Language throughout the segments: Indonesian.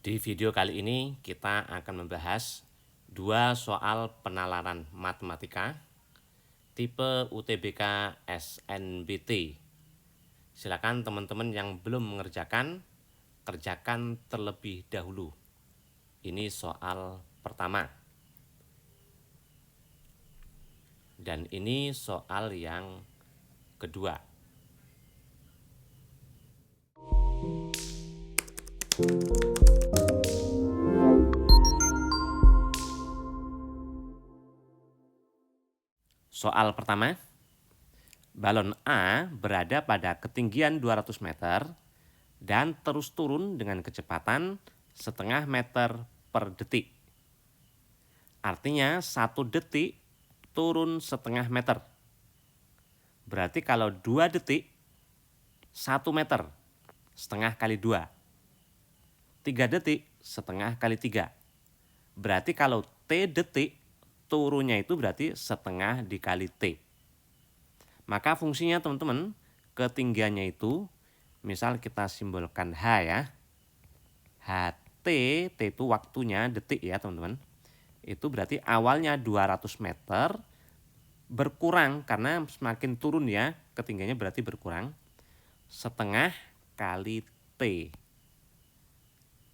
Di video kali ini kita akan membahas dua soal penalaran matematika tipe UTBK SNBT. Silakan teman-teman yang belum mengerjakan, kerjakan terlebih dahulu. Ini soal pertama. Dan ini soal yang kedua. Soal pertama, balon A berada pada ketinggian 200 meter dan terus turun dengan kecepatan setengah meter per detik. Artinya 1 detik turun setengah meter. Berarti kalau 2 detik 1 meter setengah kali 2. 3 detik setengah kali 3. Berarti kalau T detik turunnya itu berarti setengah dikali T. Maka fungsinya teman-teman, ketinggiannya itu misal kita simbolkan H ya. HT, T itu waktunya detik ya teman-teman. Itu berarti awalnya 200 meter berkurang karena semakin turun ya, ketinggiannya berarti berkurang. Setengah kali T.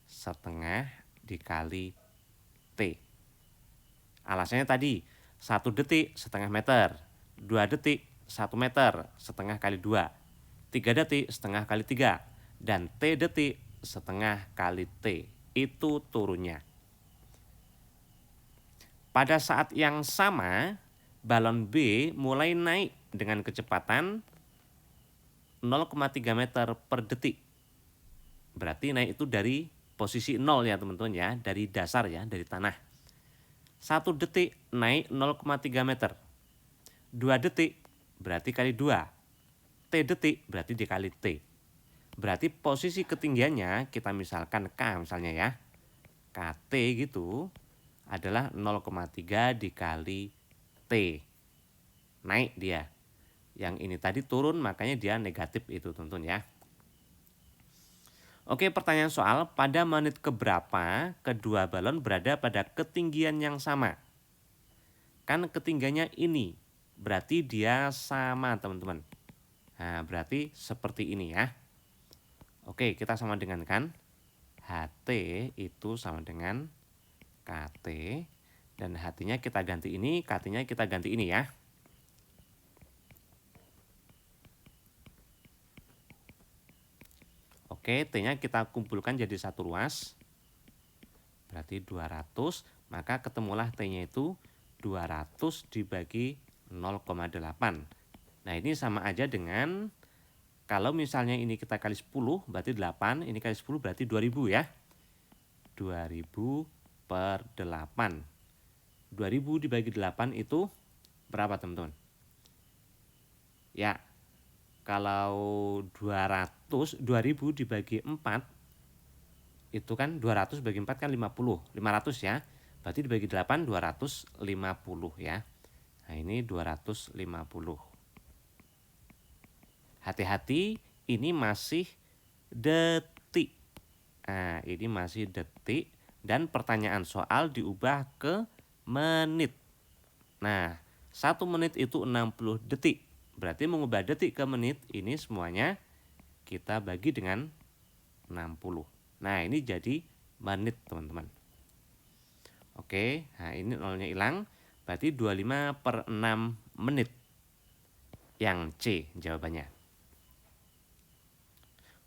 Setengah dikali T. Alasannya tadi, 1 detik setengah meter, 2 detik 1 meter setengah kali 2, 3 detik setengah kali 3, dan T detik setengah kali T. Itu turunnya. Pada saat yang sama, balon B mulai naik dengan kecepatan 0,3 meter per detik. Berarti naik itu dari posisi 0 ya teman-teman ya, dari dasar ya, dari tanah. 1 detik naik 0,3 meter. 2 detik berarti kali 2. T detik berarti dikali T. Berarti posisi ketinggiannya kita misalkan K misalnya ya. KT gitu adalah 0,3 dikali T. Naik dia. Yang ini tadi turun makanya dia negatif itu teman-teman ya. Oke, pertanyaan soal, pada menit keberapa kedua balon berada pada ketinggian yang sama? Kan ketinggiannya ini, berarti dia sama teman-teman. Nah, berarti seperti ini ya. Oke, kita sama dengan kan. HT itu sama dengan KT. Dan HT-nya kita ganti ini, KT-nya kita ganti ini ya. Oke, T-nya kita kumpulkan jadi satu ruas. Berarti 200, maka ketemulah T-nya itu 200 dibagi 0,8. Nah, ini sama aja dengan kalau misalnya ini kita kali 10 berarti 8, ini kali 10 berarti 2000 ya. 2000 per 8. 2000 dibagi 8 itu berapa teman-teman? Ya, kalau 2000 dibagi 4 itu kan 200 bagi 4 kan 50, 500 ya. Berarti dibagi 8 250 ya. Nah, ini 250. Hati-hati, ini masih detik. Nah, ini masih detik dan pertanyaan soal diubah ke menit. Nah, 1 menit itu 60 detik. Berarti mengubah detik ke menit ini semuanya kita bagi dengan 60. Nah, ini jadi menit, teman-teman. Oke, nah ini nolnya hilang. Berarti 25 per 6 menit. Yang C jawabannya.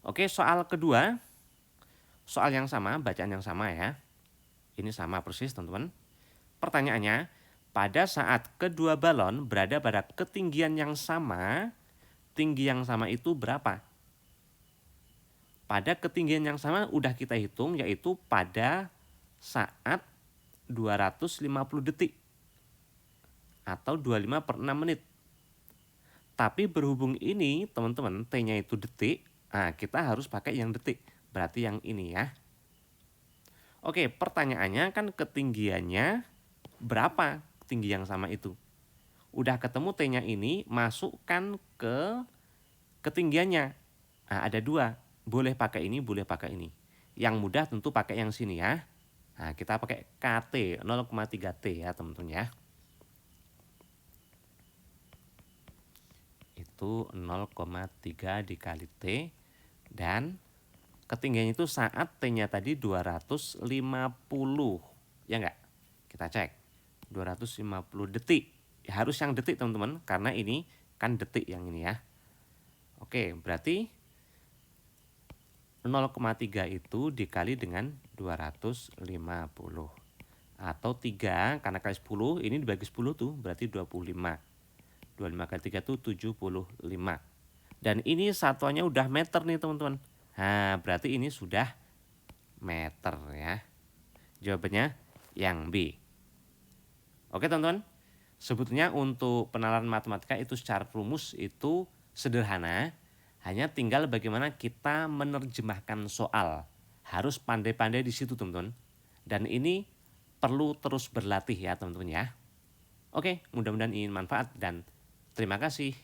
Oke, soal kedua. Soal yang sama, bacaan yang sama ya. Ini sama persis, teman-teman. Pertanyaannya, pada saat kedua balon berada pada ketinggian yang sama, tinggi yang sama itu berapa? Pada ketinggian yang sama udah kita hitung, yaitu pada saat 250 detik atau 25 per 6 menit. Tapi berhubung ini teman-teman T-nya itu detik, nah kita harus pakai yang detik, berarti yang ini ya. Oke, pertanyaannya kan ketinggiannya berapa tinggi yang sama itu? Udah ketemu T-nya ini, masukkan ke ketinggiannya. Nah, ada dua, boleh pakai ini, boleh pakai ini. Yang mudah tentu pakai yang sini ya. Nah, kita pakai KT 0,3T ya teman-teman ya. Itu 0,3 dikali T. Dan ketinggiannya itu saat T-nya tadi 250. Ya enggak? Kita cek. 250 detik. Ya, harus yang detik teman-teman. Karena ini kan detik yang ini ya. Oke, berarti 0,3 itu dikali dengan 250. Atau 3, karena kali 10, ini dibagi 10 tuh, berarti 25. 25 kali 3 itu 75. Dan ini satuannya udah meter nih teman-teman. Nah, berarti ini sudah meter ya. Jawabannya yang B. Oke teman-teman. Sebetulnya untuk penalaran matematika itu secara rumus itu sederhana. Hanya tinggal bagaimana kita menerjemahkan soal. Harus pandai-pandai di situ teman-teman. Dan ini perlu terus berlatih ya teman-teman ya. Oke, mudah-mudahan ini manfaat dan terima kasih.